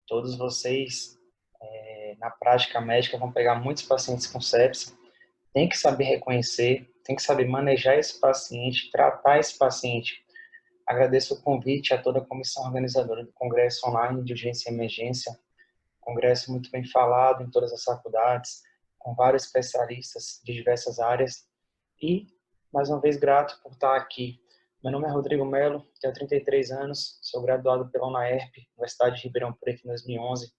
Todos vocês, na prática médica, vão pegar muitos pacientes com sepse. Tem que saber reconhecer, tem que saber manejar esse paciente, tratar esse paciente. Agradeço o convite a toda a comissão organizadora do Congresso Online de Urgência e Emergência. Congresso muito bem falado em todas as faculdades, com vários especialistas de diversas áreas. E, mais uma vez, grato por estar aqui. Meu nome é Rodrigo Melo, tenho 33 anos, sou graduado pela UNAERP, Universidade de Ribeirão Preto, em 2011.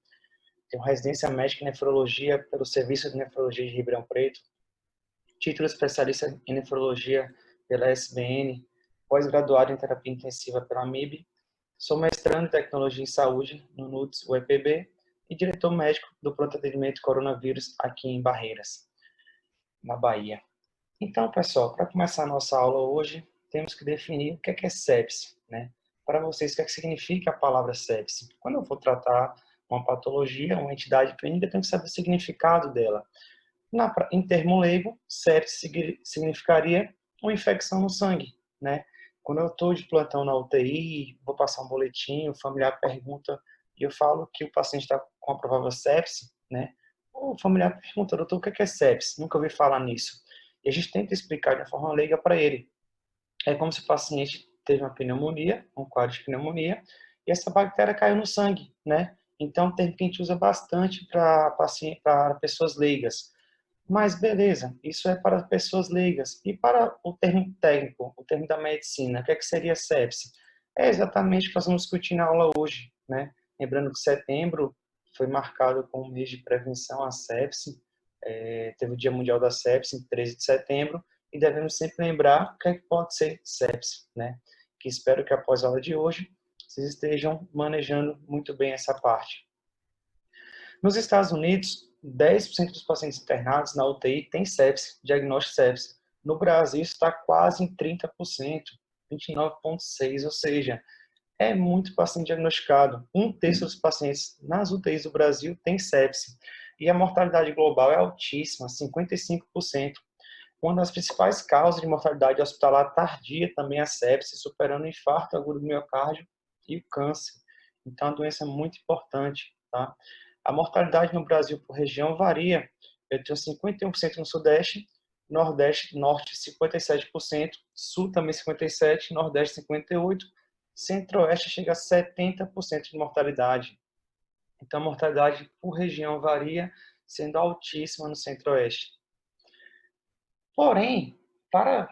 Tenho residência médica em nefrologia pelo Serviço de Nefrologia de Ribeirão Preto, título especialista em nefrologia pela SBN, pós-graduado em terapia intensiva pela MIB, sou mestrando em tecnologia em saúde no NUTS UEPB e diretor médico do pronto atendimento coronavírus aqui em Barreiras, na Bahia. Então, pessoal, para começar a nossa aula hoje, temos que definir o que é sepse, né? Para vocês, o que é que significa a palavra sepse? Quando eu for tratar uma patologia, uma entidade clínica, eu tenho que saber o significado dela. Em termo leigo, sepse significaria uma infecção no sangue, né? Quando eu estou de plantão na UTI, vou passar um boletim, o familiar pergunta e eu falo que o paciente está com a provável sepse, né? O familiar pergunta, doutor, o que é sepse? Nunca ouvi falar nisso. E a gente tenta explicar de uma forma leiga para ele. É como se o paciente teve uma pneumonia, um quadro de pneumonia, e essa bactéria caiu no sangue, né? Então, é um termo que a gente usa bastante para pessoas leigas. Mas beleza, isso é para pessoas leigas. E para o termo técnico, o termo da medicina, o que é que seria sepse? É exatamente o que nós vamos discutir na aula hoje, né? Lembrando que setembro foi marcado como mês de prevenção à sepse, teve o Dia Mundial da Sepse, em 13 de setembro, e devemos sempre lembrar o que é que pode ser sepse, né? Que espero que após a aula de hoje, vocês estejam manejando muito bem essa parte. Nos Estados Unidos, 10% dos pacientes internados na UTI têm sepse, diagnóstico de sepse. No Brasil, está quase em 30%, 29,6%, ou seja, é muito paciente diagnosticado. Um terço dos pacientes nas UTIs do Brasil tem sepse. E a mortalidade global é altíssima, 55%. Uma das principais causas de mortalidade hospitalar tardia também é a sepse, superando o infarto agudo do miocárdio e o câncer. Então, é uma doença muito importante, tá? A mortalidade no Brasil por região varia. Eu tenho 51% no Sudeste, Nordeste, Norte 57%, Sul também 57%, Nordeste 58%, Centro-Oeste chega a 70% de mortalidade. Então, a mortalidade por região varia, sendo altíssima no Centro-Oeste. Porém, para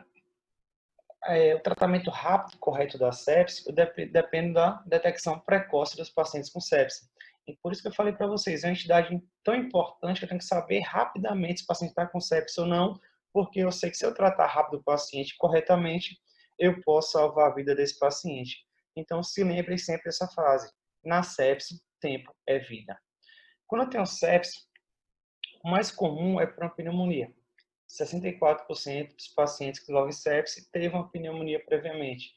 o tratamento rápido e correto da sepse, depende da detecção precoce dos pacientes com sepse. E por isso que eu falei para vocês, é uma entidade tão importante que eu tenho que saber rapidamente se o paciente está com sepse ou não, porque eu sei que se eu tratar rápido o paciente corretamente, eu posso salvar a vida desse paciente. Então, se lembrem sempre dessa frase: na sepse, tempo é vida. Quando eu tenho sepse, o mais comum é por uma pneumonia. 64% dos pacientes que desenvolvem sepse teve uma pneumonia previamente.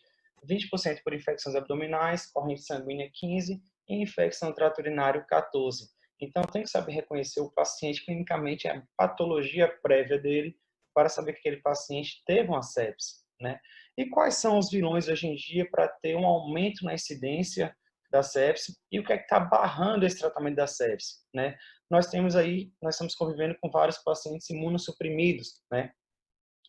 20% por infecções abdominais, corrente sanguínea 15% e infecção trato urinário 14%. Então, tem que saber reconhecer o paciente clinicamente, a patologia prévia dele, para saber que aquele paciente teve uma sepse, né? E quais são os vilões hoje em dia para ter um aumento na incidência da sepse e o que é que está barrando esse tratamento da sepse, né? Nós estamos convivendo com vários pacientes imunossuprimidos, né?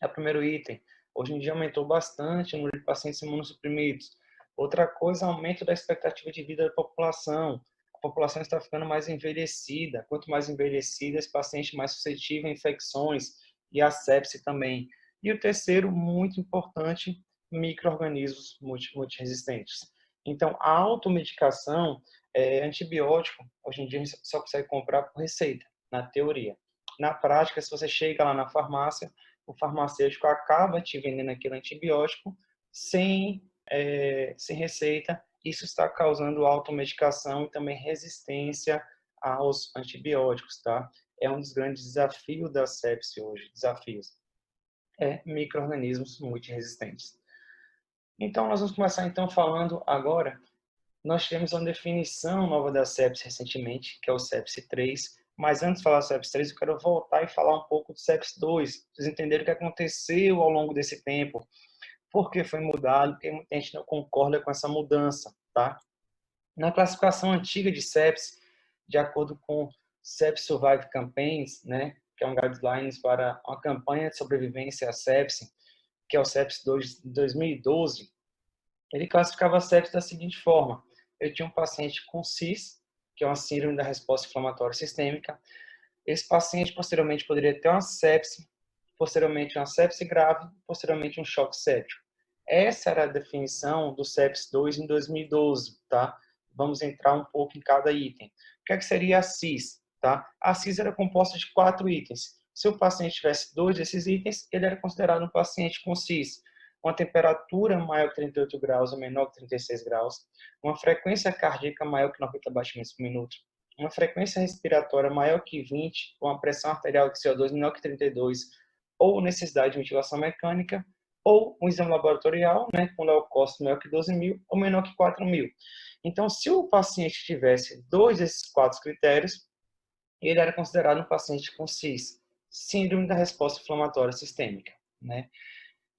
É o primeiro item. Hoje em dia aumentou bastante o número de pacientes imunossuprimidos. Outra coisa, aumento da expectativa de vida da população. A população está ficando mais envelhecida. Quanto mais envelhecida, esse paciente mais suscetível a infecções e a sepse também. E o terceiro, muito importante, micro-organismos multiresistentes. Então, a automedicação, antibiótico, hoje em dia a gente só consegue comprar por receita, na teoria. Na prática, se você chega lá na farmácia, o farmacêutico acaba te vendendo aquele antibiótico sem receita. Isso está causando automedicação e também resistência aos antibióticos, tá? É um dos grandes desafios da sepse hoje, micro-organismos multiresistentes. Então, nós vamos começar então falando agora. Nós tivemos uma definição nova da sepse recentemente, que é o sepse 3. Mas antes de falar do sepse 3, eu quero voltar e falar um pouco do sepse 2. Vocês entenderam o que aconteceu ao longo desse tempo, por que foi mudado, porque muita gente não concorda com essa mudança, tá? Na classificação antiga de sepsis, de acordo com Sepsis Survive Campaigns, né, que é um guidelines para uma campanha de sobrevivência à sepse, que é o sepsis 2 de 2012, ele classificava a sepsis da seguinte forma: eu tinha um paciente com CIS, que é uma síndrome da resposta inflamatória sistêmica. Esse paciente posteriormente poderia ter uma sepse, posteriormente uma sepse grave, posteriormente um choque séptico. Essa era a definição do sepsis 2 em 2012, tá? Vamos entrar um pouco em cada item. O que é que seria a CIS, tá? A CIS era composta de 4 itens. Se o paciente tivesse 2 desses itens, ele era considerado um paciente com CIS. Uma temperatura maior que 38 graus ou menor que 36 graus, uma frequência cardíaca maior que 90 batimentos por minuto, uma frequência respiratória maior que 20, uma pressão arterial de CO2 menor que 32, ou necessidade de ventilação mecânica, ou um exame laboratorial, né, com leucócito maior que 12.000 ou menor que 4.000. Então, se o paciente tivesse 2 desses 4 critérios, ele era considerado um paciente com CIS, síndrome da resposta inflamatória sistêmica, né?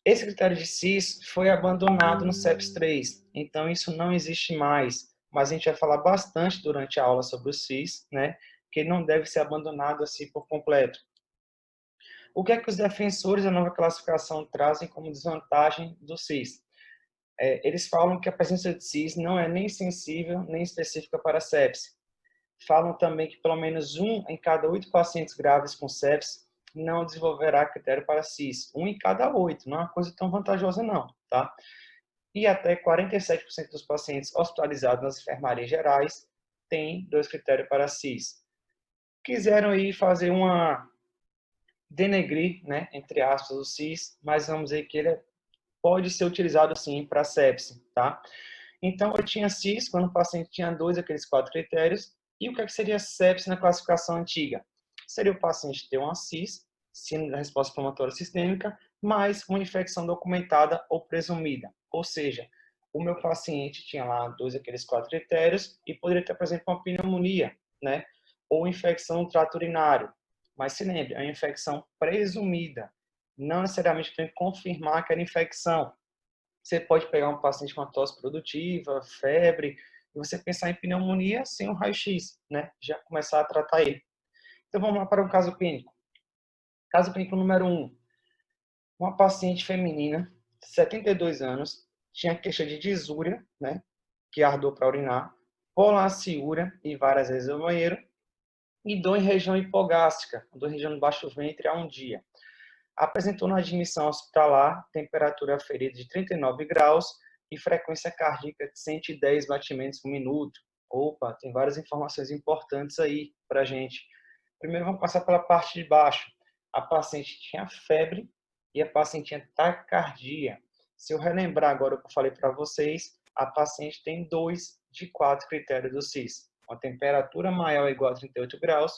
Esse critério de CIS foi abandonado no CEPS 3, então isso não existe mais, mas a gente vai falar bastante durante a aula sobre o CIS, né, que ele não deve ser abandonado assim por completo. O que é que os defensores da nova classificação trazem como desvantagem do CIS? Eles falam que a presença de CIS não é nem sensível nem específica para a sepse. Falam também que pelo menos 1 em cada 8 pacientes graves com sepse não desenvolverá critério para CIS. 1 em cada 8, não é uma coisa tão vantajosa não, tá? E até 47% dos pacientes hospitalizados nas enfermarias gerais têm 2 critérios para CIS. Quiseram aí fazer uma denegrir, né, entre aspas, o CIS, mas vamos dizer que ele pode ser utilizado sim para sepse, tá? Então, eu tinha CIS quando o paciente tinha 2 daqueles 4 critérios. E o que seria sepse na classificação antiga? Seria o paciente ter uma CIS, síndrome da resposta inflamatória sistêmica, mais uma infecção documentada ou presumida. Ou seja, o meu paciente tinha lá 2 daqueles 4 critérios e poderia ter, por exemplo, uma pneumonia, né? Ou infecção no trato urinário. Mas se lembre, é uma infecção presumida. Não necessariamente tem que confirmar que era infecção. Você pode pegar um paciente com uma tosse produtiva, febre, e você pensar em pneumonia sem um raio-x, né? Já começar a tratar ele. Então vamos lá para o caso clínico. Caso clínico número 1. Uma paciente feminina, 72 anos, tinha queixa de disúria, né? Que ardor para urinar, polaciúria e várias vezes no banheiro, e dor em região hipogástrica, dor em região do baixo ventre há um dia. Apresentou na admissão hospitalar temperatura aferida de 39 graus e frequência cardíaca de 110 batimentos por minuto. Opa, tem várias informações importantes aí para a gente. Primeiro vamos passar pela parte de baixo. A paciente tinha febre e a paciente tinha taquicardia. Se eu relembrar agora o que eu falei para vocês, a paciente tem 2 de 4 critérios do CIS. Uma temperatura maior ou igual a 38 graus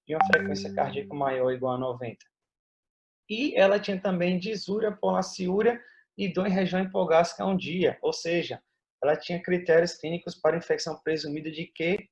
e uma frequência cardíaca maior ou igual a 90. E ela tinha também disúria, polaciúria e dor em região hipogástrica há um dia. Ou seja, ela tinha critérios clínicos para infecção presumida de quê?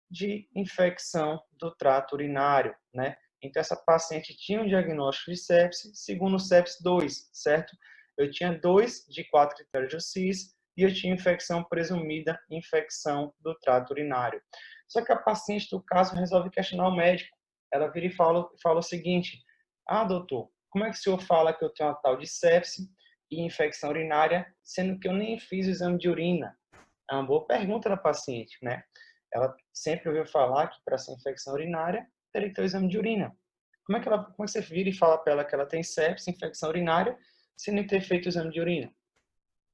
De infecção do trato urinário, né? Então, essa paciente tinha um diagnóstico de sepse, segundo o sepsis 2, certo? Eu tinha 2 de 4 critérios de CIS e eu tinha infecção presumida, infecção do trato urinário. Só que a paciente do caso resolve questionar o médico. Ela vira e fala o seguinte: ah, doutor, como é que o senhor fala que eu tenho uma tal de sepse e infecção urinária, sendo que eu nem fiz o exame de urina? É uma boa pergunta da paciente, né? Ela sempre ouviu falar que para ser infecção urinária teria que ter o exame de urina. Como é que você vira e fala para ela que ela tem sepse, infecção urinária, sem nem ter feito o exame de urina?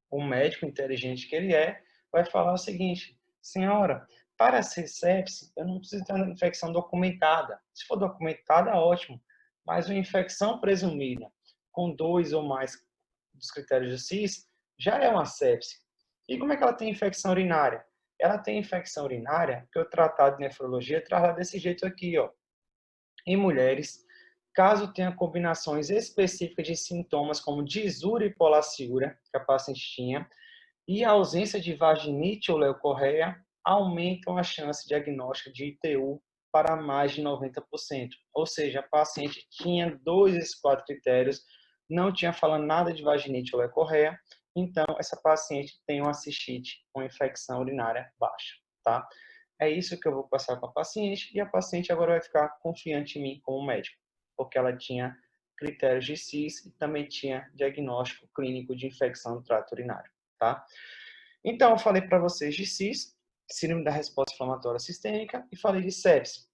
O médico inteligente que ele é vai falar o seguinte: senhora, para ser sepse, eu não preciso ter uma infecção documentada. Se for documentada, ótimo. Mas uma infecção presumida, com 2 ou mais dos critérios de CIS, já é uma sepse. E como é que ela tem infecção urinária? Ela tem infecção urinária que o tratado de nefrologia traz lá desse jeito aqui, ó. Em mulheres, caso tenha combinações específicas de sintomas como disúria e polaciúria, que a paciente tinha, e a ausência de vaginite ou leucorreia, aumentam a chance diagnóstica de ITU para mais de 90%. Ou seja, a paciente tinha 2 desses 4 critérios, não tinha falando nada de vaginite ou leucorreia, então essa paciente tem uma cistite, uma infecção urinária baixa. tá? É isso que eu vou passar para a paciente, e a paciente agora vai ficar confiante em mim como médico, porque ela tinha critérios de CIS e também tinha diagnóstico clínico de infecção do trato urinário, tá? Então, eu falei para vocês de CIS, síndrome da resposta inflamatória sistêmica, e falei de sepse.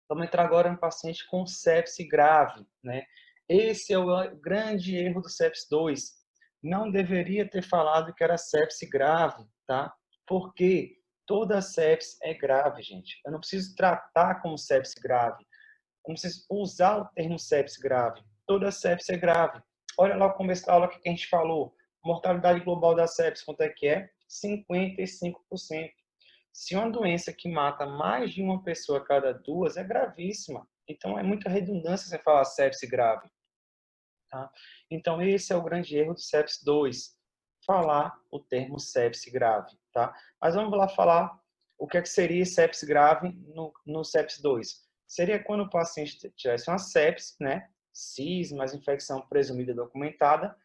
Vamos entrar agora no paciente com sepse grave, né? Esse é o grande erro do sepse 2. Não deveria ter falado que era sepse grave, tá? Porque toda sepse é grave, gente. Eu não preciso tratar como sepse grave. Eu não preciso usar o termo sepse grave. Toda sepse é grave. Olha lá o começo da aula que a gente falou. Mortalidade global da sepse, quanto é que é? 55%. Se uma doença que mata mais de uma pessoa a cada duas é gravíssima. Então, é muita redundância você falar sepse grave. Tá? Então, esse é o grande erro do sepse 2, falar o termo sepse grave. Tá? Mas vamos lá falar o que seria sepse grave no sepse 2. Seria quando o paciente tivesse uma sepse, né? CIS, mas infecção presumida documentada,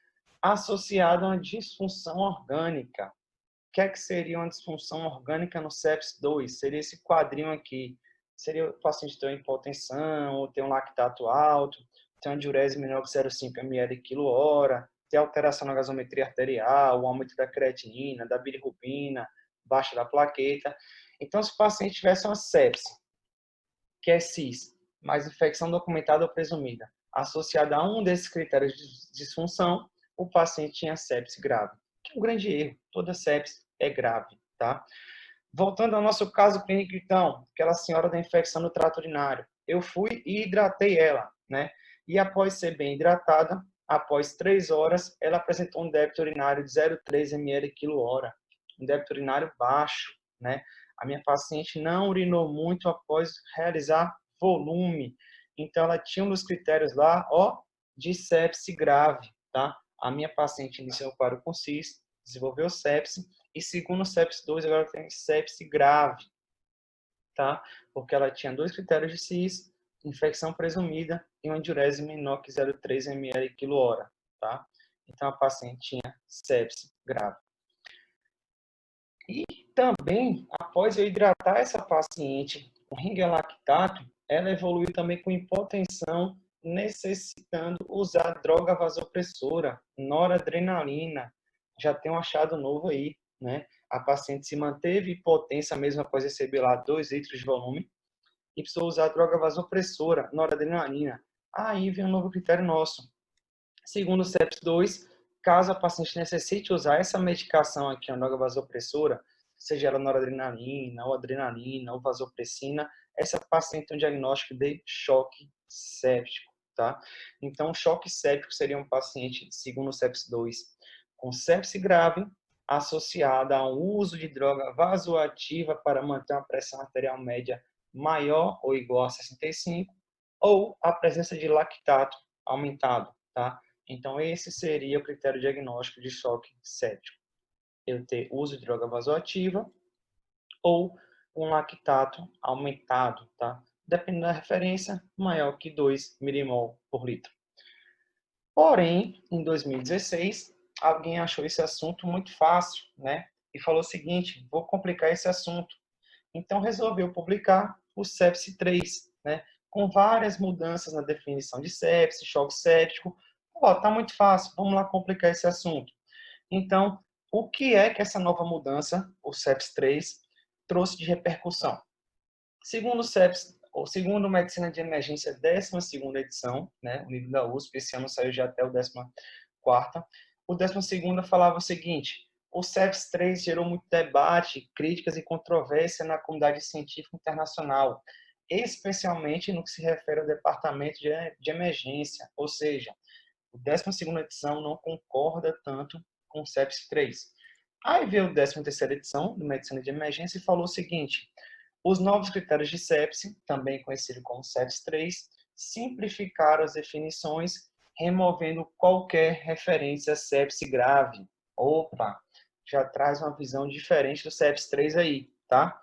associada a uma disfunção orgânica. O que é que seria uma disfunção orgânica no sepsis 2? Seria esse quadrinho aqui. Seria o paciente ter uma hipotensão, ou ter um lactato alto, ter uma diurese menor que 0,5 ml quilo-hora, ter alteração na gasometria arterial, o aumento da creatinina, da bilirrubina, baixa da plaqueta. Então, se o paciente tivesse uma sepse, que é CIS, mas infecção documentada ou presumida, associada a um desses critérios de disfunção, o paciente tinha sepse grave. Que é um grande erro. Toda sepse é grave, tá? Voltando ao nosso caso clínico, então, aquela senhora da infecção no trato urinário. Eu fui e hidratei ela, né? E após ser bem hidratada, após 3 horas, ela apresentou um débito urinário de 0,3 ml quilo-hora. Um débito urinário baixo, né? A minha paciente não urinou muito após realizar volume. Então, ela tinha um dos critérios lá, ó, de sepse grave, tá? A minha paciente iniciou o quadro com CIS, desenvolveu sepse, e segundo o sepse 2, agora tem sepse grave, tá? Porque ela tinha 2 critérios de CIS, infecção presumida e uma diurese menor que 0,3 ml quilo-hora, tá? Então, a paciente tinha sepse grave. E também, após eu hidratar essa paciente com ringelactato, ela evoluiu também com hipotensão, necessitando usar droga vasopressora, noradrenalina. Já tem um achado novo aí, né? A paciente se manteve hipotensa mesmo após receber lá 2 litros de volume e precisou usar droga vasopressora, noradrenalina. Aí vem um novo critério nosso. Segundo o CEPS 2, caso a paciente necessite usar essa medicação aqui, a droga vasopressora, seja ela noradrenalina, ou adrenalina, ou vasopressina, essa paciente tem um diagnóstico de choque séptico, tá? Então, choque séptico seria um paciente, segundo o CEPS 2, com sepse grave, associada ao uso de droga vasoativa para manter uma pressão arterial média maior ou igual a 65, ou a presença de lactato aumentado, tá? Então, esse seria o critério diagnóstico de choque séptico. Eu ter uso de droga vasoativa ou um lactato aumentado, tá? Dependendo da referência, maior que 2 milimol por litro. Porém, em 2016, alguém achou esse assunto muito fácil, né? E falou o seguinte, vou complicar esse assunto. Então, resolveu publicar o sepse 3, né? Com várias mudanças na definição de sepse, choque séptico. Ó, tá muito fácil, vamos lá complicar esse assunto. Então, o que é que essa nova mudança, o sepse 3, trouxe de repercussão? Segundo o sepse, ou segundo Medicina de Emergência, 12ª edição, né? O livro da USP, esse ano saiu já até o 14ª. O 12ª falava o seguinte: o sepse 3 gerou muito debate, críticas e controvérsia na comunidade científica internacional, especialmente no que se refere ao departamento de emergência, ou seja, o 12ª edição não concorda tanto com o sepse 3. Aí veio a 13ª edição do Medicina de Emergência e falou o seguinte: os novos critérios de sepse, também conhecido como sepse 3, simplificaram as definições, removendo qualquer referência a sepse grave. Opa, já traz uma visão diferente do sepse 3 aí, tá?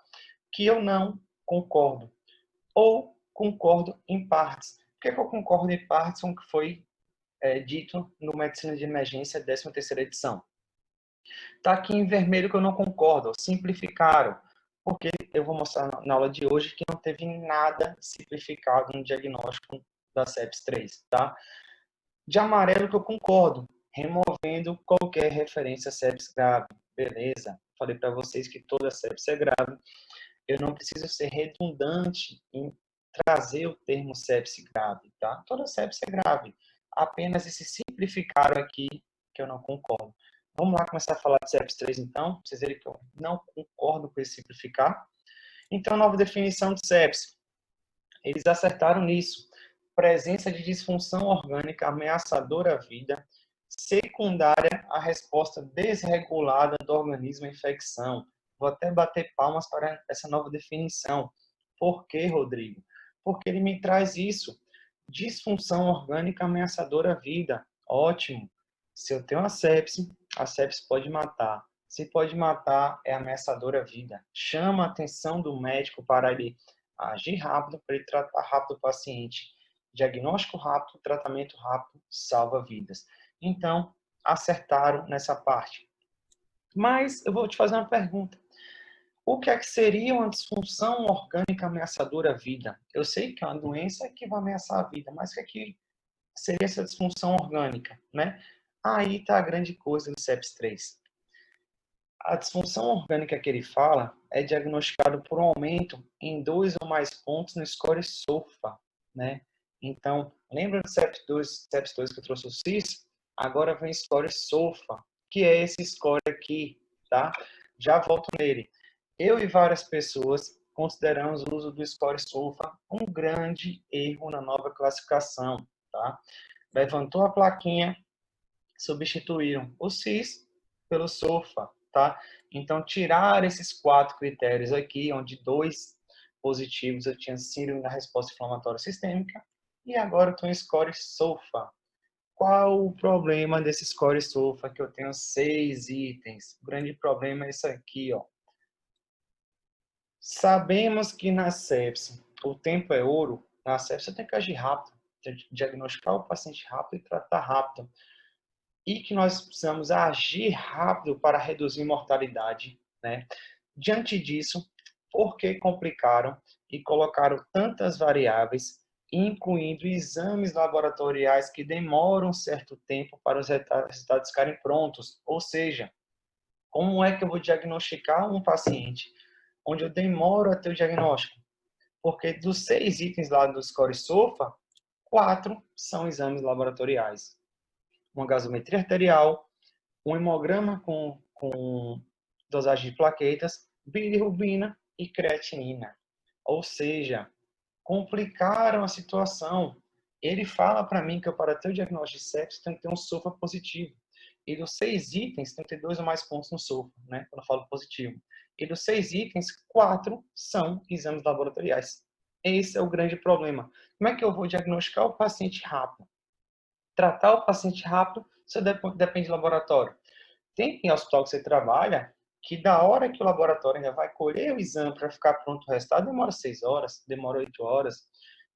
Que eu não concordo. Ou concordo em partes. Por que eu concordo em partes com o que foi dito no Medicina de Emergência, 13ª edição? Está aqui em vermelho que eu não concordo. Simplificaram. porque eu vou mostrar na aula de hoje que não teve nada simplificado no diagnóstico da sepsis 3, tá? De amarelo que eu concordo, removendo qualquer referência a sepsis grave. Beleza, falei para vocês que toda sepsis é grave. Eu não preciso ser redundante em trazer o termo sepsis grave, tá? Toda sepsis é grave. Apenas esse simplificaram aqui que eu não concordo. Vamos lá começar a falar de sepsis 3 então, pra vocês verem que eu não concordo com esse simplificar. Então, nova definição de sepsis. Eles acertaram nisso. Presença de disfunção orgânica ameaçadora à vida, secundária à resposta desregulada do organismo à infecção. Vou até bater palmas para essa nova definição. Por quê, Rodrigo? Porque ele me traz isso. Disfunção orgânica ameaçadora à vida. Ótimo. Se eu tenho a sepsis pode matar. Se pode matar, é ameaçadora à vida. Chama a atenção do médico para ele agir rápido, para ele tratar rápido o paciente. Diagnóstico rápido, tratamento rápido, salva vidas. Então, acertaram nessa parte. Mas eu vou te fazer uma pergunta. O que é que seria uma disfunção orgânica ameaçadora à vida? Eu sei que é uma doença que vai ameaçar a vida, mas o que é que seria essa disfunção orgânica, né? Aí está a grande coisa do sepsis 3. A disfunção orgânica que ele fala é diagnosticado por um aumento em 2 ou mais pontos no score SOFA, né? Então, lembra do sepsis 2 que eu trouxe o CIS? Agora vem o score SOFA, que é esse score aqui, tá? Já volto nele. Eu e várias pessoas consideramos o uso do score SOFA um grande erro na nova classificação, tá? Levantou a plaquinha, substituíram o CIS pelo SOFA, tá? Então, tirar esses 4 critérios aqui, onde 2 positivos eu tinha síndrome da resposta inflamatória sistêmica, e agora eu estou em score SOFA. Qual o problema desse score SOFA, que eu tenho 6 itens? O grande problema é isso aqui, ó. Sabemos que na sepse o tempo é ouro. Na sepse você tem que agir rápido, tem que diagnosticar o paciente rápido e tratar rápido. E que nós precisamos agir rápido para reduzir mortalidade, né? Diante disso, por que complicaram e colocaram tantas variáveis, incluindo exames laboratoriais que demoram um certo tempo para os resultados ficarem prontos? Ou seja, como é que eu vou diagnosticar um paciente onde eu demoro a ter o diagnóstico? Porque dos 6 itens lá do Score SOFA, 4 são exames laboratoriais. Uma gasometria arterial, um hemograma com dosagem de plaquetas, bilirrubina e creatinina. Ou seja, complicaram a situação. Ele fala para mim que eu, para ter o diagnóstico de sepsis, tenho que ter um SOFA positivo. E dos 6 itens, tem que ter 2 ou mais pontos no SOFA, né? Quando eu falo positivo. E dos 6 itens, 4 são exames laboratoriais. Esse é o grande problema. Como é que eu vou diagnosticar o paciente rápido? Tratar o paciente rápido, isso depende do laboratório. Tem hospital que você trabalha que da hora que o laboratório ainda vai colher o exame para ficar pronto o resultado, demora 6 horas, demora 8 horas.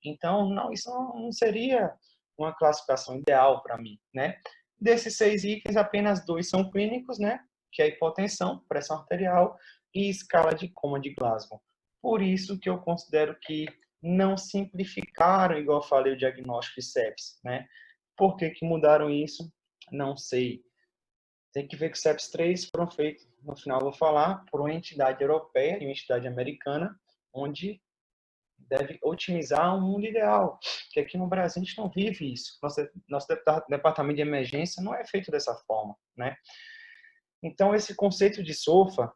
Então, não, isso não seria uma classificação ideal para mim, né? Desses 6 itens, apenas 2 são clínicos, né? Que é a hipotensão, pressão arterial e escala de coma de Glasgow. Por isso que eu considero que não simplificaram, igual eu falei, o diagnóstico de sepsis, né? Por que que mudaram isso? Não sei. Tem que ver que os CEPs 3 foram feitos, no final eu vou falar, por uma entidade europeia e uma entidade americana, onde deve otimizar um mundo ideal, que aqui no Brasil a gente não vive isso. Nosso departamento de emergência não é feito dessa forma, né? Então, esse conceito de SOFA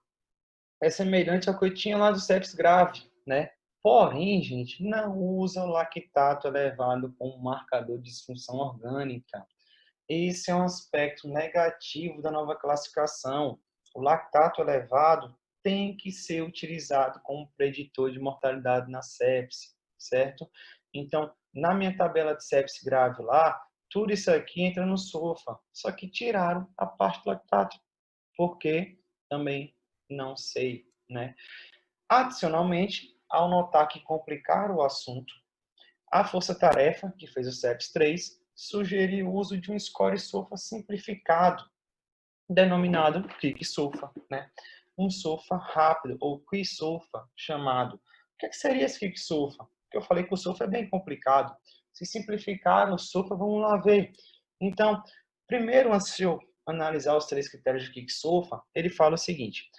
é semelhante ao que eu tinha lá do sepsis grave, né? Porém, gente, não usa o lactato elevado como marcador de disfunção orgânica. Esse é um aspecto negativo da nova classificação. O lactato elevado tem que ser utilizado como preditor de mortalidade na sepse, certo? Então, na minha tabela de sepse grave lá, tudo isso aqui entra no SOFA, só que tiraram a parte do lactato, porque também não sei, né? Adicionalmente, ao notar que complicaram o assunto, a força-tarefa, que fez o CEPS 3, sugeriu o uso de um score SOFA simplificado, denominado CLIC-SOFA, né? um sulfa rápido, ou quick sulfa, chamado. O que seria esse quick sulfa? Porque eu falei que o sulfa é bem complicado. Se simplificar o sulfa, vamos lá ver. Então, primeiro, antes de eu analisar os 3 critérios de quick sulfa, ele fala o seguinte: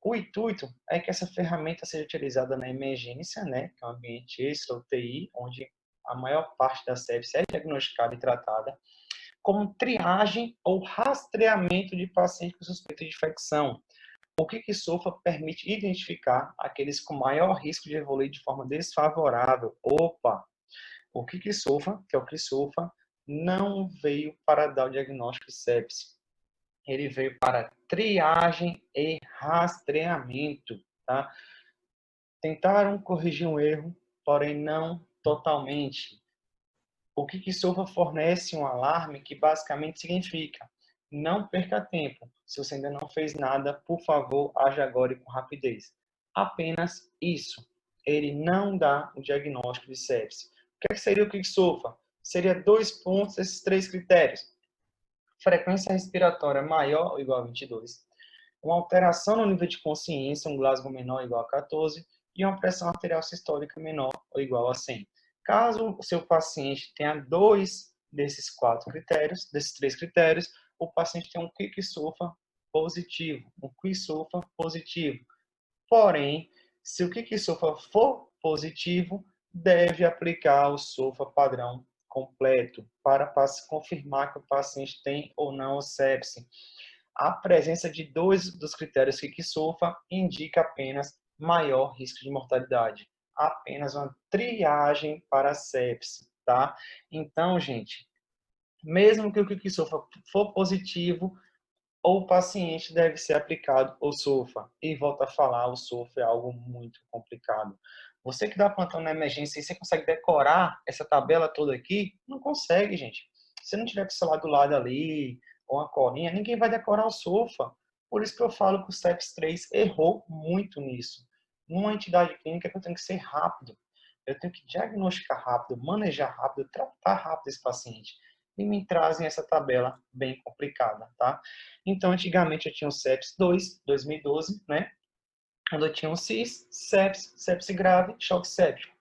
o intuito é que essa ferramenta seja utilizada na emergência, né, que é um ambiente extra-UTI, onde a maior parte da sepse é diagnosticada e tratada, como triagem ou rastreamento de pacientes com suspeita de infecção. O que SOFA permite identificar aqueles com maior risco de evoluir de forma desfavorável. Opa! O que SOFA, que é o que SOFA, não veio para dar o diagnóstico de sepse. Ele veio para triagem e rastreamento, tá? Tentaram corrigir um erro, porém não totalmente. O que SOFA fornece um alarme que basicamente significa: não perca tempo. Se você ainda não fez nada, por favor, age agora e com rapidez. Apenas isso. Ele não dá o diagnóstico de sepse. O que seria o SOFA? Seria 2 pontos esses 3 critérios. Frequência respiratória maior ou igual a 22. Uma alteração no nível de consciência, um Glasgow menor ou igual a 14. E uma pressão arterial sistólica menor ou igual a 100. Caso o seu paciente tenha 2 desses 4 critérios, desses 3 critérios, o paciente tem um quick sulfa positivo, um quick sulfa positivo. Porém, se o quick sulfa for positivo, deve aplicar o sulfa padrão completo para confirmar que o paciente tem ou não o sepse. A presença de 2 dos critérios quick sulfa indica apenas maior risco de mortalidade. Apenas uma triagem para a sepse, tá? Então, gente, mesmo que o quick sulfa for positivo, o paciente deve ser aplicado o sulfa. E volta a falar, o sulfa é algo muito complicado. Você que dá plantão na emergência e você consegue decorar essa tabela toda aqui? Não consegue, gente. Se não tiver com o celular do lado ali, ou uma colinha, ninguém vai decorar o sulfa. Por isso que eu falo que o STEPS 3 errou muito nisso. Numa entidade clínica, eu tenho que ser rápido. Eu tenho que diagnosticar rápido, manejar rápido, tratar rápido esse paciente. E me trazem essa tabela bem complicada, tá? Então, antigamente eu tinha o SEPS 2, 2012, né? Quando eu tinha o CIS, SEPS, sepse grave, choque séptico.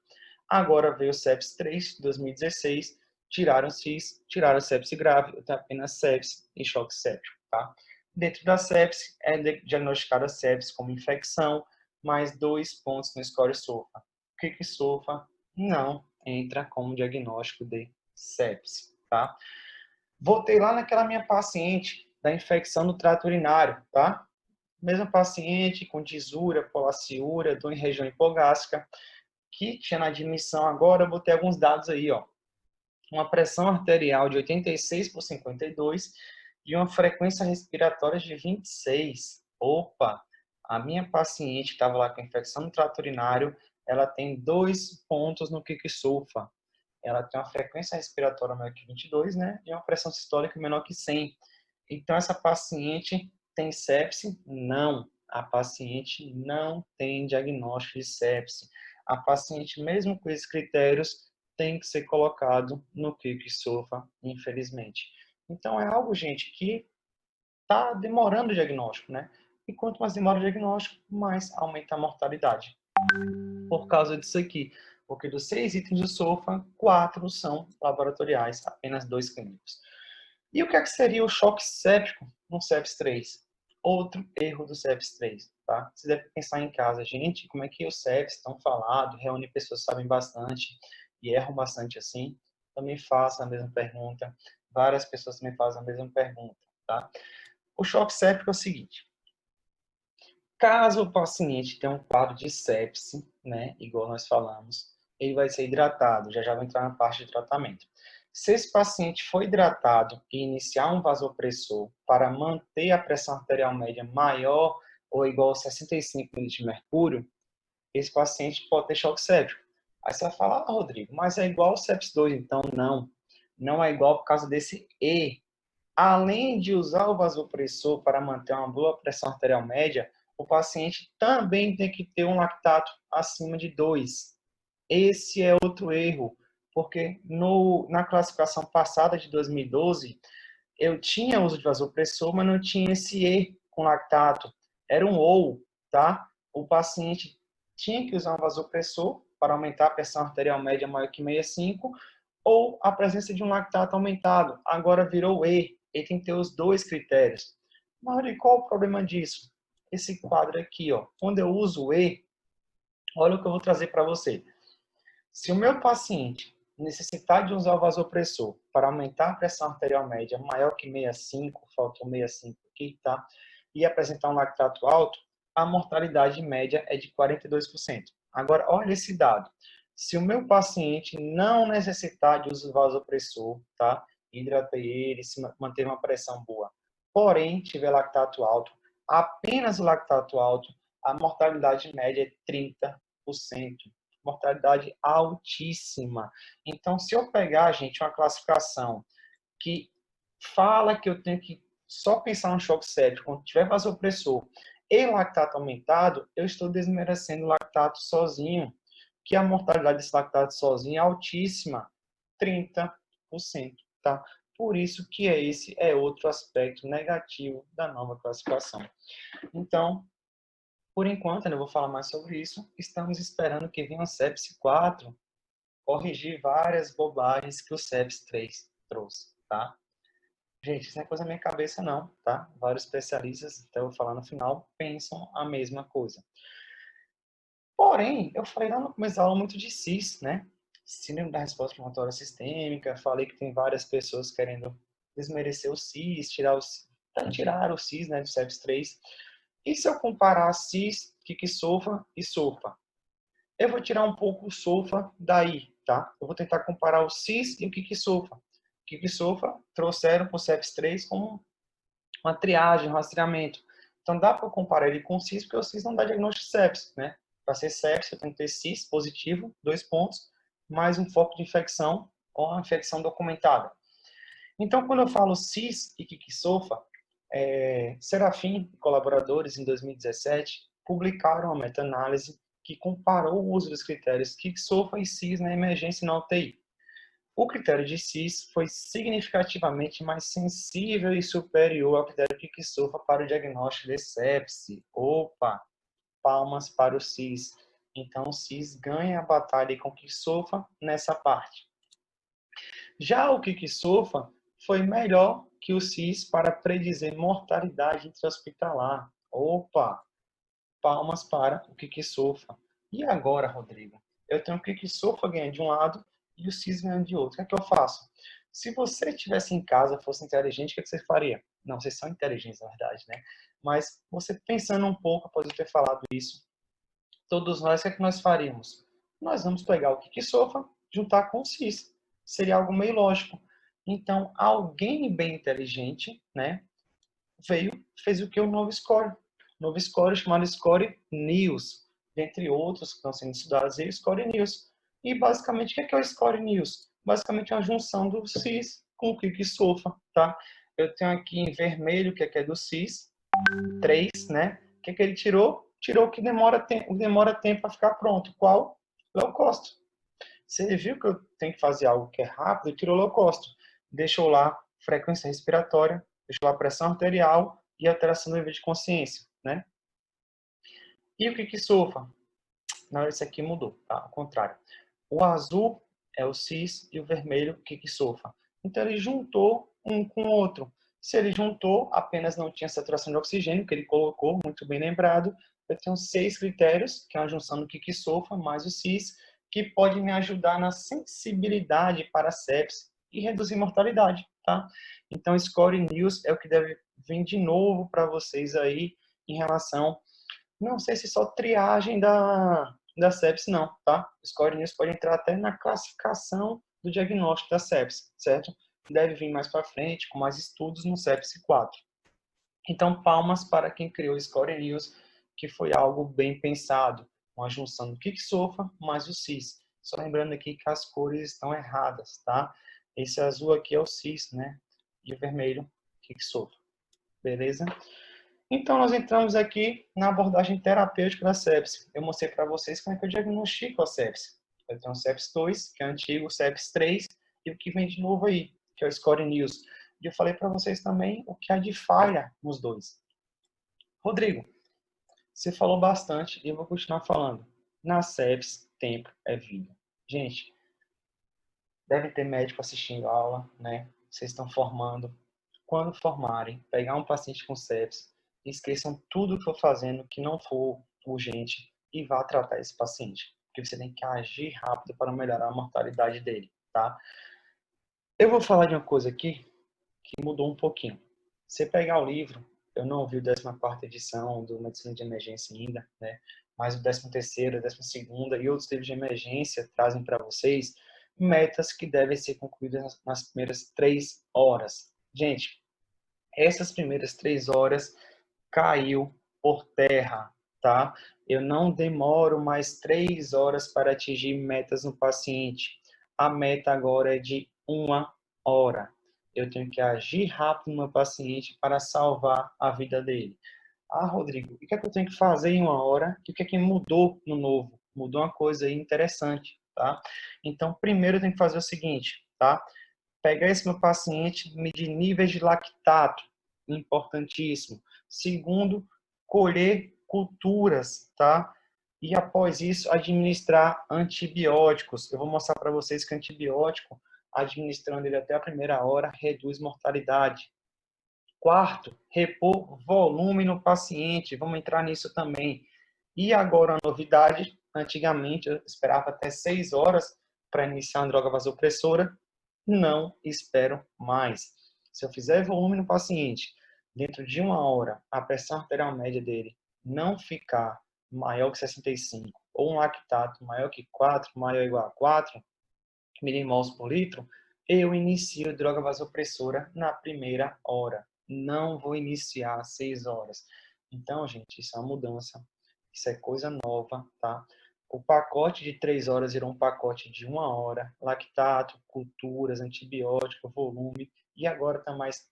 Agora veio o SEPS 3, 2016, tiraram o CIS, tiraram o sepse grave, eu tenho apenas sepse e choque séptico, tá? Dentro da sepse, é diagnosticada a sepse como infecção, mais 2 pontos no score SOFA. O que SOFA não entra como diagnóstico de sepse, tá? Voltei lá naquela minha paciente da infecção do trato urinário, tá? Mesma paciente com disúria, polaciúria, dor em região hipogástrica, que tinha na admissão agora, eu botei alguns dados aí, ó. Uma pressão arterial de 86 por 52 e uma frequência respiratória de 26. Opa! A minha paciente estava lá com infecção do trato urinário, ela tem 2 pontos no quick-sulfa. Ela tem uma frequência respiratória maior que 22, né? E uma pressão sistólica menor que 100. Então, essa paciente tem sepse? Não. A paciente não tem diagnóstico de sepse. A paciente, mesmo com esses critérios, tem que ser colocado no quick-sulfa, infelizmente. Então, é algo, gente, que está demorando o diagnóstico, né? E quanto mais demora o diagnóstico, mais aumenta a mortalidade. Por causa disso aqui. Porque dos 6 itens do SOFA, 4 são laboratoriais, apenas 2 clínicos. E o que é que seria o choque séptico no SEPS 3? Outro erro do SEPS 3, tá? Você deve pensar em casa, gente, como é que os SEPS estão falados, reúne pessoas que sabem bastante e erram bastante assim? Também façam a mesma pergunta. Várias pessoas também fazem a mesma pergunta, tá? O choque séptico é o seguinte: caso o paciente tenha um quadro de sepse, né, igual nós falamos, ele vai ser hidratado. Já vou entrar na parte de tratamento. Se esse paciente for hidratado e iniciar um vasopressor para manter a pressão arterial média maior ou igual a 65 ml de mercúrio, esse paciente pode ter choque séptico. Aí você vai falar, ah, Rodrigo, mas é igual ao SEPS 2, então não. Não é igual por causa desse E. Além de usar o vasopressor para manter uma boa pressão arterial média, o paciente também tem que ter um lactato acima de 2. Esse é outro erro, porque na classificação passada de 2012, eu tinha uso de vasopressor, mas não tinha esse E com lactato. Era um OU. tá? O paciente tinha que usar um vasopressor para aumentar a pressão arterial média maior que 65, ou a presença de um lactato aumentado. Agora virou E. Ele tem que ter os dois critérios. Mas e qual o problema disso? Esse quadro aqui, ó, quando eu uso o E, olha o que eu vou trazer para você. Se o meu paciente necessitar de usar o vasopressor para aumentar a pressão arterial média maior que 65, faltou 65 aqui, tá? E apresentar um lactato alto, a mortalidade média é de 42%. Agora, olha esse dado. Se o meu paciente não necessitar de uso do vasopressor, tá? Hidratei ele, se manter uma pressão boa, porém tiver lactato alto, apenas o lactato alto, a mortalidade média é 30%. Mortalidade altíssima. Então, se eu pegar, gente, uma classificação que fala que eu tenho que só pensar no choque séptico quando tiver vasopressor e lactato aumentado, eu estou desmerecendo o lactato sozinho, que a mortalidade desse lactato sozinho é altíssima, 30%, tá? Por isso que esse é outro aspecto negativo da nova classificação. Então, por enquanto, eu não vou falar mais sobre isso. Estamos esperando que venha o SEPS 4 corrigir várias bobagens que o SEPS 3 trouxe, tá? Gente, isso não é coisa da minha cabeça, não, tá? Vários especialistas, até eu vou falar no final, pensam a mesma coisa. Porém, eu falei lá no começo da aula muito de CIS, né? Síndrome da resposta inflamatória sistêmica. Falei que tem várias pessoas querendo desmerecer o CIS, tirar o CIS, né, do SEPS 3. E se eu comparar CIS, Kik-SOFA e SOFA? Eu vou tirar um pouco o SOFA daí, tá? Eu vou tentar comparar o CIS e o Kik-SOFA. O Kik-SOFA trouxeram para o SEPS 3 como uma triagem, um rastreamento. Então dá para comparar ele com o CIS, porque o CIS não dá diagnóstico de sepsis, né? Para ser sepsis, eu tenho que ter CIS positivo, 2 pontos, mais um foco de infecção ou uma infecção documentada. Então, quando eu falo CIS e Kik-SOFA, Serafim e colaboradores, em 2017, publicaram uma meta-análise que comparou o uso dos critérios Kik-SOFA e CIS na emergência e na UTI. O critério de CIS foi significativamente mais sensível e superior ao critério Kik-SOFA para o diagnóstico de sepse. Opa, palmas para o CIS. Então, o CIS ganha a batalha com o Kik-SOFA nessa parte. Já o Kik-SOFA foi melhor que o CIS para predizer mortalidade intra-hospitalar. Opa, palmas para o Kik-SOFA. E agora, Rodrigo? Eu tenho o Kik-SOFA ganhando de um lado e o CIS ganhando de outro. O que é que eu faço? Se você estivesse em casa, fosse inteligente, o que é que você faria? Não, vocês são inteligentes, na verdade, né? Mas você pensando um pouco, após eu ter falado isso, todos nós, o que é que nós faríamos? Nós vamos pegar o Kik-SOFA, juntar com o CIS. Seria algo meio lógico. Então, alguém bem inteligente, né, fez o que? O novo score. Novo score chamado Score News, dentre outros que estão sendo estudados aí, o Score News. E basicamente, o que é o Score News? Basicamente, é uma junção do CIS com o Kik-SOFA, tá? Eu tenho aqui em vermelho, que é do CIS, 3, né? O que ele tirou? Tirou o que demora tempo para ficar pronto. Qual? Low cost. Se ele viu que eu tenho que fazer algo que é rápido, tirou low cost. Deixou lá frequência respiratória, deixou lá pressão arterial e alteração do nível de consciência, né? E o Kik-SOFA? Não, esse aqui mudou, tá? Ao contrário. O azul é o CIS e o vermelho o Kik-SOFA. Então ele juntou um com o outro. Se ele juntou, apenas não tinha saturação de oxigênio, que ele colocou, muito bem lembrado. Eu tenho 6 critérios, que é a junção do Kik-SOFA mais o CIS, que pode me ajudar na sensibilidade para a sepsis e reduzir mortalidade, tá? Então, Score News é o que deve vir de novo para vocês aí em relação, não sei se só triagem da sepsis, não, tá? Score News pode entrar até na classificação do diagnóstico da sepsis, certo? Deve vir mais para frente, com mais estudos no sepsis 4. Então, palmas para quem criou o Score News, que foi algo bem pensado, uma junção do Kik-SOFA mais o CIS. Só lembrando aqui que as cores estão erradas, tá? Esse azul aqui é o CIS, né? E o vermelho, Kik-SOFA. Beleza? Então, nós entramos aqui na abordagem terapêutica da sepse. Eu mostrei para vocês como é que eu diagnostico a sepse. Eu tenho o sepsis 2, que é antigo, o sepsis 3, e o que vem de novo aí, que é o Score News. E eu falei para vocês também o que há de falha nos dois. Rodrigo, Você falou bastante e eu vou continuar falando. Na sepsis, tempo é vida. Gente, devem ter médico assistindo a aula, né? Vocês estão formando. Quando formarem, pegar um paciente com sepsis, esqueçam tudo que for fazendo que não for urgente e vá tratar esse paciente. Porque você tem que agir rápido para melhorar a mortalidade dele, tá? Eu vou falar de uma coisa aqui que mudou um pouquinho. Você pegar o livro, eu não vi a 14ª edição do Medicina de Emergência ainda, né? Mas o 13º, a 12ª e outros livros de emergência trazem para vocês metas que devem ser concluídas nas primeiras 3 horas. Gente, essas primeiras 3 horas caiu por terra, tá? Eu não demoro mais 3 horas para atingir metas no paciente. A meta agora é de 1 hora. Eu tenho que agir rápido no meu paciente para salvar a vida dele. Ah, Rodrigo, o que é que eu tenho que fazer em 1 hora? O que é que mudou no novo? Mudou uma coisa aí interessante, tá? Então, primeiro eu tenho que fazer o seguinte, tá? Pegar esse meu paciente, medir níveis de lactato, importantíssimo. Segundo, colher culturas, tá? E após isso, administrar antibióticos. Eu vou mostrar para vocês que antibiótico, administrando ele até a 1ª hora, reduz mortalidade. Quarto, repor volume no paciente. Vamos entrar nisso também. E agora a novidade, antigamente eu esperava até 6 horas para iniciar uma droga vasopressora, não espero mais. Se eu fizer volume no paciente, dentro de 1 hora, a pressão arterial média dele não ficar maior que 65, ou um lactato maior que 4, maior ou igual a 4 milimols por litro, eu inicio droga vasopressora na 1ª hora. Não vou iniciar às 6 horas. Então, gente, isso é uma mudança. Isso é coisa nova, tá? O pacote de 3 horas virou um pacote de 1 hora. Lactato, culturas, antibiótico, volume. E agora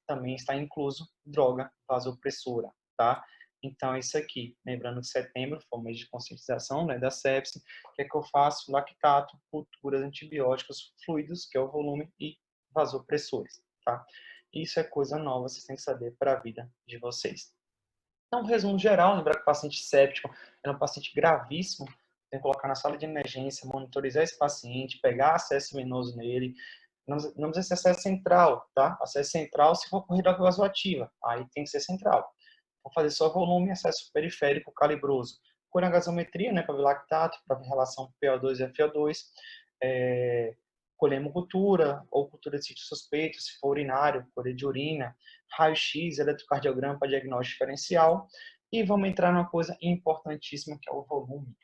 também está incluso droga vasopressora, tá? Então, é isso aqui. Lembrando que setembro foi o mês de conscientização, né, da sepse. O que é que eu faço? Lactato, culturas, antibióticos, fluidos, que é o volume, e vasopressores, tá? Isso é coisa nova, vocês têm que saber para a vida de vocês. Então, um resumo geral, lembrar que o paciente séptico é um paciente gravíssimo, tem que colocar na sala de emergência, monitorizar esse paciente, pegar acesso venoso nele, não precisa ser acesso central, tá? Acesso central se for corrida vasoativa, aí tem que ser central. Vou fazer só volume e acesso periférico calibroso. Colher a gasometria, né, para ver lactato, para ver relação PO2 e FO2. Colher hemocultura ou cultura de sítio suspeito, se for urinário, colher de urina, raio-x, eletrocardiograma para diagnóstico diferencial. E vamos entrar numa coisa importantíssima, que é o volume.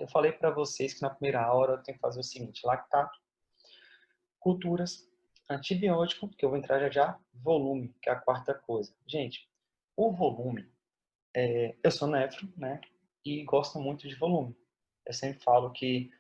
Eu falei para vocês que na 1ª hora eu tenho que fazer o seguinte: lactato, culturas, antibiótico, que eu vou entrar já já, volume, que é a 4ª coisa. Gente, o volume, eu sou nefro, né? E gosto muito de volume. Eu sempre falo que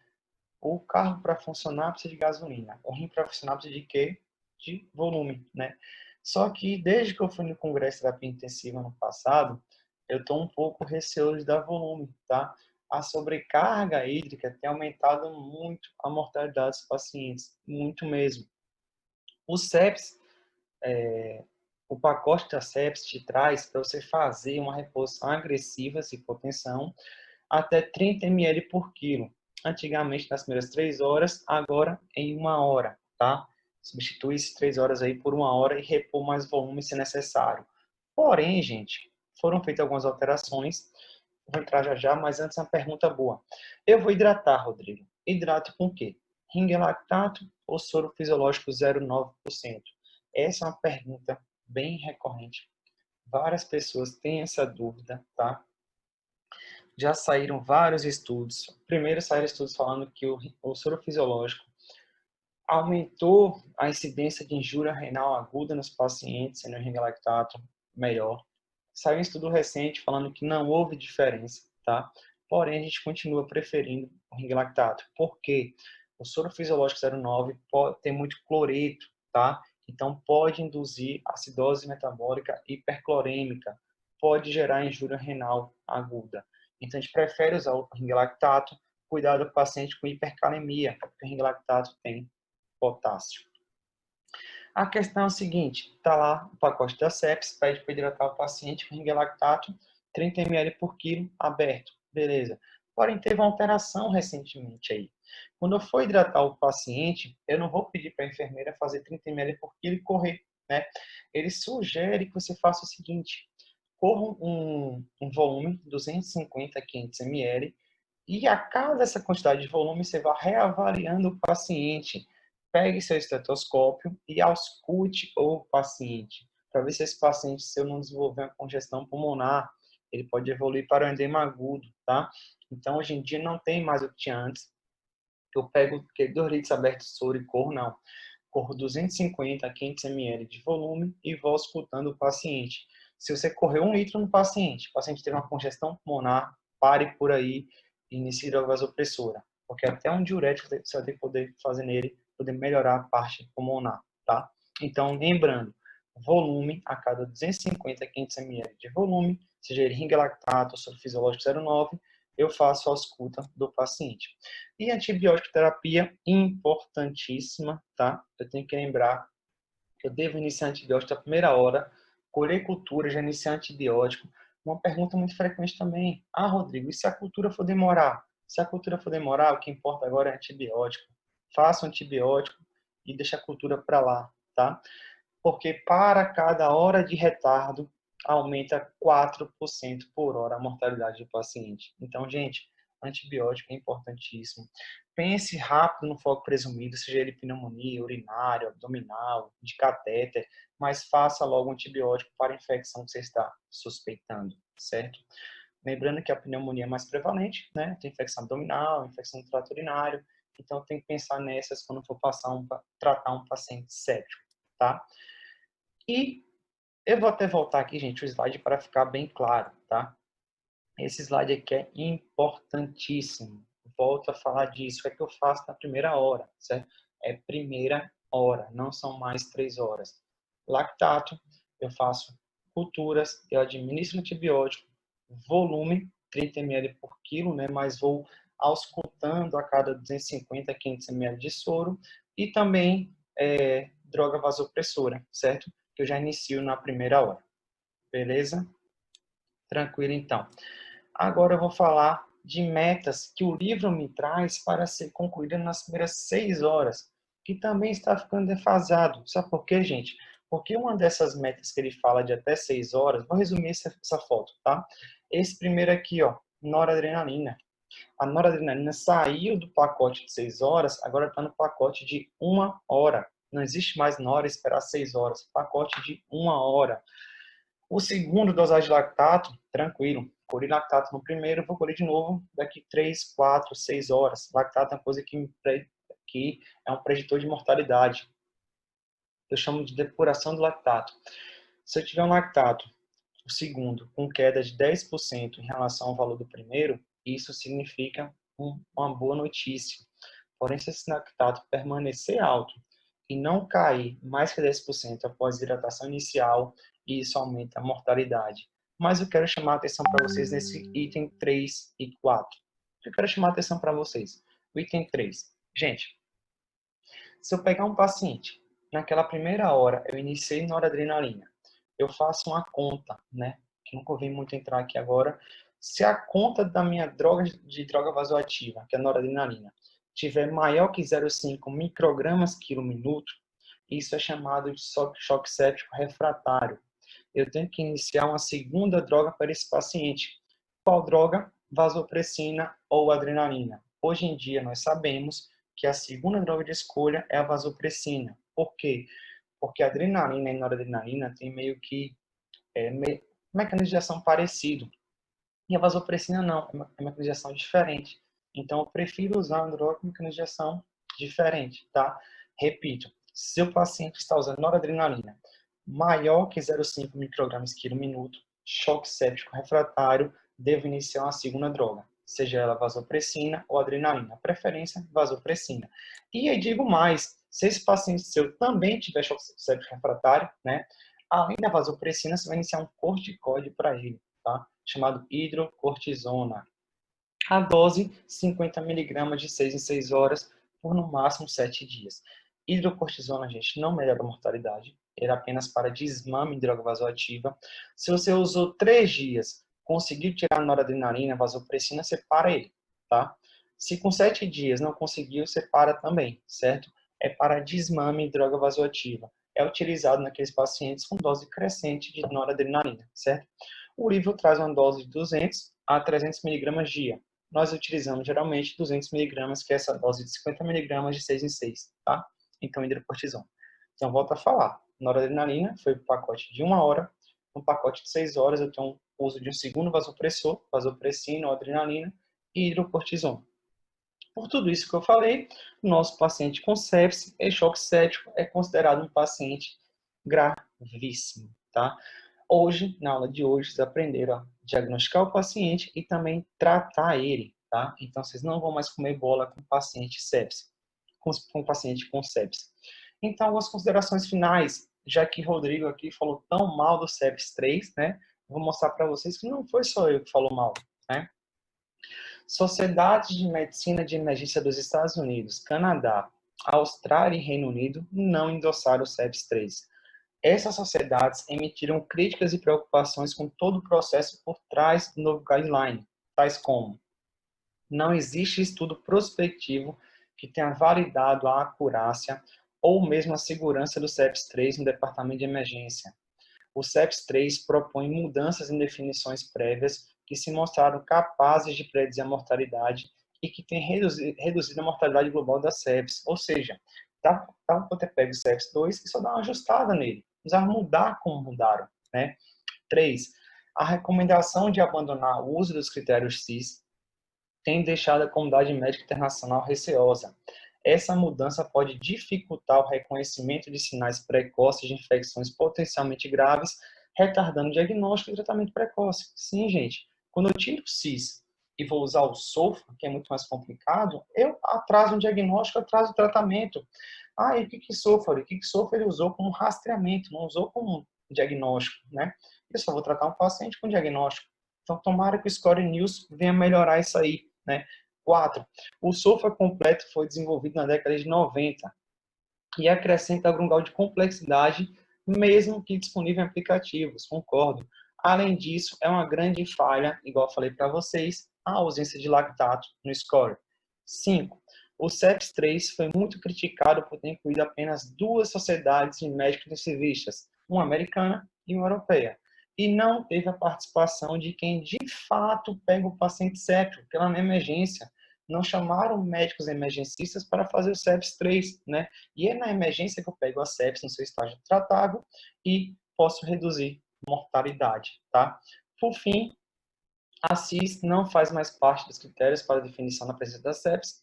o carro para funcionar precisa de gasolina. O rim para funcionar precisa de quê? De volume, né? Só que desde que eu fui no congresso de terapia intensiva no passado, eu estou um pouco receoso de dar volume, tá? A sobrecarga hídrica tem aumentado muito a mortalidade dos pacientes, muito mesmo. O CEPS, o pacote da CEPS te traz para você fazer uma reposição agressiva, se for tensão, até 30 ml por quilo. Antigamente, nas primeiras 3 horas, agora em 1 hora, tá? Substitui esses 3 horas aí por 1 hora e repor mais volume se necessário. Porém, gente, foram feitas algumas alterações. Vou entrar já já, mas antes uma pergunta boa. Eu vou hidratar, Rodrigo. Hidrato com o quê? Ringue lactato ou soro fisiológico 0,9%? Essa é uma pergunta bem recorrente. Várias pessoas têm essa dúvida, tá? Já saíram vários estudos. Primeiro saíram estudos falando que o soro fisiológico aumentou a incidência de injúria renal aguda nos pacientes, sendo o ringue lactato melhor. Saiu um estudo recente falando que não houve diferença, tá? Porém, a gente continua preferindo o ringue lactato. Por quê? O soro fisiológico 0,9 pode ter muito cloreto, tá? Então, pode induzir acidose metabólica hiperclorêmica, pode gerar injúria renal aguda. Então, a gente prefere usar o ringue lactato, cuidar do paciente com hipercalemia, porque o ringue lactato tem potássio. A questão é a seguinte, está lá o pacote da sepsis, pede para hidratar o paciente com ringue lactato, 30 ml por quilo aberto, beleza. Porém, teve uma alteração recentemente aí. Quando eu for hidratar o paciente, eu não vou pedir para a enfermeira fazer 30 ml por quilo e correr, né? Ele sugere que você faça o seguinte: corra um volume, 250 a 500 ml, e a cada essa quantidade de volume, você vai reavaliando o paciente. Pegue seu estetoscópio e auscute o paciente, para ver se esse paciente, se eu não desenvolver uma congestão pulmonar, ele pode evoluir para o edema agudo, tá? Então, hoje em dia, não tem mais o que tinha antes. Eu pego 2 litros abertos de soro e corro, não. Corro 250 a 500 ml de volume e vou auscultando o paciente. Se você correr 1 litro no paciente, o paciente teve uma congestão pulmonar, pare por aí e inicie a vasopressora. Porque até um diurético você vai ter que poder fazer nele, poder melhorar a parte pulmonar, tá? Então, lembrando, volume a cada 250 a 500 ml de volume, seja ele ringa lactato ou soro fisiológico 0,9, eu faço a ausculta do paciente. E antibiótico terapia, importantíssima, tá? Eu tenho que lembrar que eu devo iniciar antibiótico na primeira hora, colher cultura, já iniciar antibiótico. Uma pergunta muito frequente também: ah, Rodrigo, e se a cultura for demorar? Se a cultura for demorar, o que importa agora é antibiótico. Faça o antibiótico e deixa a cultura para lá, tá? Porque para cada hora de retardo, aumenta 4% por hora a mortalidade do paciente. Então, gente, antibiótico é importantíssimo. Pense rápido no foco presumido, seja ele pneumonia, urinário, abdominal, de catéter, mas faça logo um antibiótico para a infecção que você está suspeitando, certo? Lembrando que a pneumonia é mais prevalente, né? Tem infecção abdominal, infecção do trato urinário, então tem que pensar nessas quando for tratar um paciente séptico, tá? E eu vou até voltar aqui, gente, o slide para ficar bem claro, tá? Esse slide aqui é importantíssimo. Volto a falar disso. O que é que eu faço na primeira hora, certo? É primeira hora, não são mais 3 horas. Lactato, eu faço culturas, eu administro antibiótico, volume, 30 ml por quilo, né? Mas vou auscultando a cada 250 a 500 ml de soro e também droga vasopressora, certo? Que eu já inicio na primeira hora. Beleza? Tranquilo, então. Agora eu vou falar de metas que o livro me traz para ser concluída nas primeiras 6 horas, que também está ficando defasado. Sabe por quê, gente? Porque uma dessas metas que ele fala de até 6 horas, vou resumir essa foto, tá? Esse primeiro aqui, ó, noradrenalina. A noradrenalina saiu do pacote de 6 horas, agora está no pacote de 1 hora. Não existe mais nora esperar 6 horas, pacote de 1 hora. O segundo, dosagem de lactato, tranquilo. Colhi lactato no primeiro, vou colher de novo daqui 3, 4, 6 horas. Lactato é uma coisa que é um preditor de mortalidade. Eu chamo de depuração do lactato. Se eu tiver um lactato, o segundo, com queda de 10% em relação ao valor do primeiro, isso significa uma boa notícia. Porém, se esse lactato permanecer alto e não cair mais que 10% após a hidratação inicial, isso aumenta a mortalidade. Mas eu quero chamar a atenção para vocês nesse item 3 e 4. Eu quero chamar a atenção para vocês. O item 3. Gente, se eu pegar um paciente, naquela primeira hora eu iniciei noradrenalina, eu faço uma conta, né? Que não convém muito entrar aqui agora. Se a conta da minha droga de droga vasoativa, que é a noradrenalina, tiver maior que 0,5 microgramas quilo minuto, isso é chamado de choque séptico refratário. Eu tenho que iniciar uma segunda droga para esse paciente. Qual droga? Vasopressina ou adrenalina. Hoje em dia nós sabemos que a segunda droga de escolha é a vasopressina. Por quê? Porque a adrenalina e a noradrenalina tem meio que mecanismo de ação parecido. E a vasopressina não, é uma mecanismo de ação diferente. Então, eu prefiro usar uma droga com mecanismo de ação diferente, tá? Repito, se o paciente está usando noradrenalina maior que 0,5 microgramas quilo minuto, choque séptico refratário, devo iniciar uma segunda droga, seja ela vasopressina ou adrenalina. Preferência, vasopressina. E aí digo mais, se esse paciente seu também tiver choque séptico refratário, né, além da vasopressina, você vai iniciar um corticoide para ele, tá? Chamado hidrocortisona. A dose, 50 miligramas de 6 em 6 horas, por no máximo 7 dias. Hidrocortisona, gente, não melhora a mortalidade. Ele é apenas para desmame de droga vasoativa. Se você usou 3 dias, Conseguiu tirar a noradrenalina, vasopressina, separa ele, tá? Se com 7 dias não conseguiu, separa também, certo? É para desmame e droga vasoativa. É utilizado naqueles pacientes com dose crescente de noradrenalina, certo? O livro traz uma dose de 200 a 300 mg dia. Nós utilizamos geralmente 200 mg, que é essa dose de 50 mg de 6 em 6, tá? Então, hidrocortisona. Então, volto a falar. Noradrenalina foi o pacote de 1 hora. No pacote de 6 horas, eu tenho uso de um segundo vasopressor, vasopressina ou adrenalina, e hidrocortisona. Por tudo isso que eu falei, o nosso paciente com sepse e choque séptico é considerado um paciente gravíssimo, tá? Hoje, na aula de hoje, vocês aprenderam a diagnosticar o paciente e também tratar ele, tá? Então, vocês não vão mais comer bola com paciente sepse, com paciente com sepse. Então, algumas considerações finais, já que Rodrigo aqui falou tão mal do sepse 3, né? Vou mostrar para vocês que não foi só eu que falou mal, né? Sociedades de Medicina de Emergência dos Estados Unidos, Canadá, Austrália e Reino Unido não endossaram o sepse 3. Essas sociedades emitiram críticas e preocupações com todo o processo por trás do novo guideline, tais como: não existe estudo prospectivo que tenha validado a acurácia ou mesmo a segurança do sepse 3 no departamento de emergência. O sepse 3 propõe mudanças em definições prévias que se mostraram capazes de predizer a mortalidade e que têm reduzido a mortalidade global da sepse. Ou seja, dá para ter pego o sepse 2 e só dar uma ajustada nele. Precisava mudar como mudaram, né? 3. A recomendação de abandonar o uso dos critérios CIS tem deixado a comunidade médica internacional receosa. Essa mudança pode dificultar o reconhecimento de sinais precoces de infecções potencialmente graves, retardando o diagnóstico e tratamento precoce. Sim, gente, quando eu tiro o CIS e vou usar o SOFA, que é muito mais complicado, eu atraso o diagnóstico, atraso o tratamento. Ah, e o que SOFA? O que SOFA ele usou como rastreamento, não usou como diagnóstico, né? Eu só vou tratar um paciente com diagnóstico. Então, tomara que o Score News venha melhorar isso aí, né? 4. O software completo foi desenvolvido na década de 90 e acrescenta algum grau de complexidade, mesmo que disponível em aplicativos, concordo. Além disso, é uma grande falha, igual eu falei para vocês, a ausência de lactato no score. 5. O CEPS 3 foi muito criticado por ter incluído apenas 2 sociedades de médicos intensivistas, uma americana e uma europeia, e não teve a participação de quem de fato pega o paciente séptico, pela emergência. Não chamaram médicos emergencistas para fazer o CEPS 3, né? E é na emergência que eu pego a sepsis no seu estágio tratável e posso reduzir mortalidade, tá? Por fim, a CIS não faz mais parte dos critérios para a definição da presença da sepsis,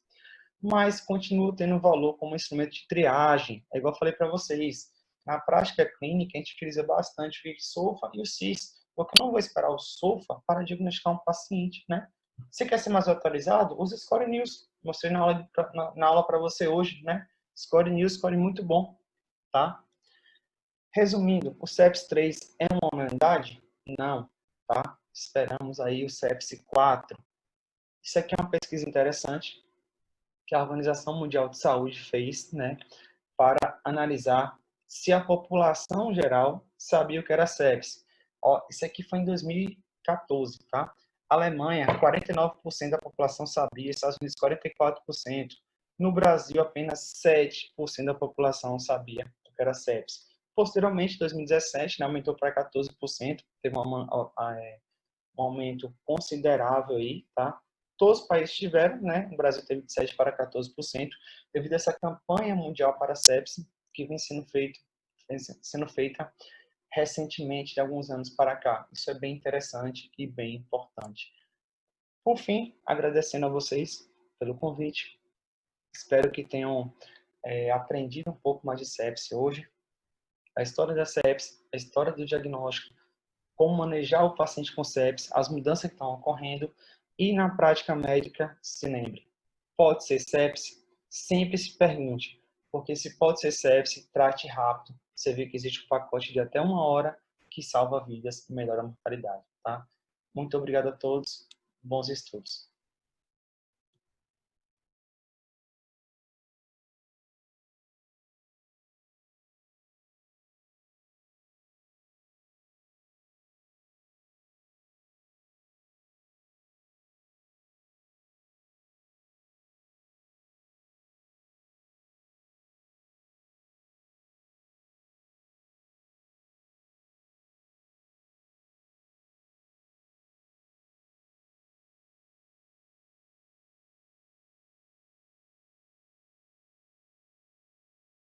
mas continua tendo valor como instrumento de triagem. É igual eu falei para vocês, na prática clínica a gente utiliza bastante o SOFA e o CIS, porque eu não vou esperar o SOFA para diagnosticar um paciente, né? Você quer ser mais atualizado? Use Score News. Mostrei na aula para você hoje, né? Score News, score muito bom, tá? Resumindo, o CEPS 3 é uma unanimidade? Não, tá? Esperamos aí o CEPS 4. Isso aqui é uma pesquisa interessante que a Organização Mundial de Saúde fez, né, para analisar se a população geral sabia o que era sepsis. Ó, isso aqui foi em 2014, tá? Alemanha, 49% da população sabia, Estados Unidos, 44%. No Brasil, apenas 7% da população sabia o que era sepsis. Posteriormente, em 2017, né, aumentou para 14%, teve um aumento considerável aí, tá? Todos os países tiveram, né? O Brasil teve de 7 para 14%, devido a essa campanha mundial para a sepse que vem sendo feita recentemente, de alguns anos para cá. Isso é bem interessante e bem importante. Por fim, agradecendo a vocês pelo convite. Espero que tenham aprendido um pouco mais de sepse hoje. A história da sepse, a história do diagnóstico, como manejar o paciente com sepse, as mudanças que estão ocorrendo e na prática médica, se lembre, pode ser sepse? Sempre se pergunte, porque se pode ser sepse, trate rápido. Você vê que existe um pacote de até 1 hora que salva vidas e melhora a mortalidade, tá? Muito obrigado a todos, bons estudos.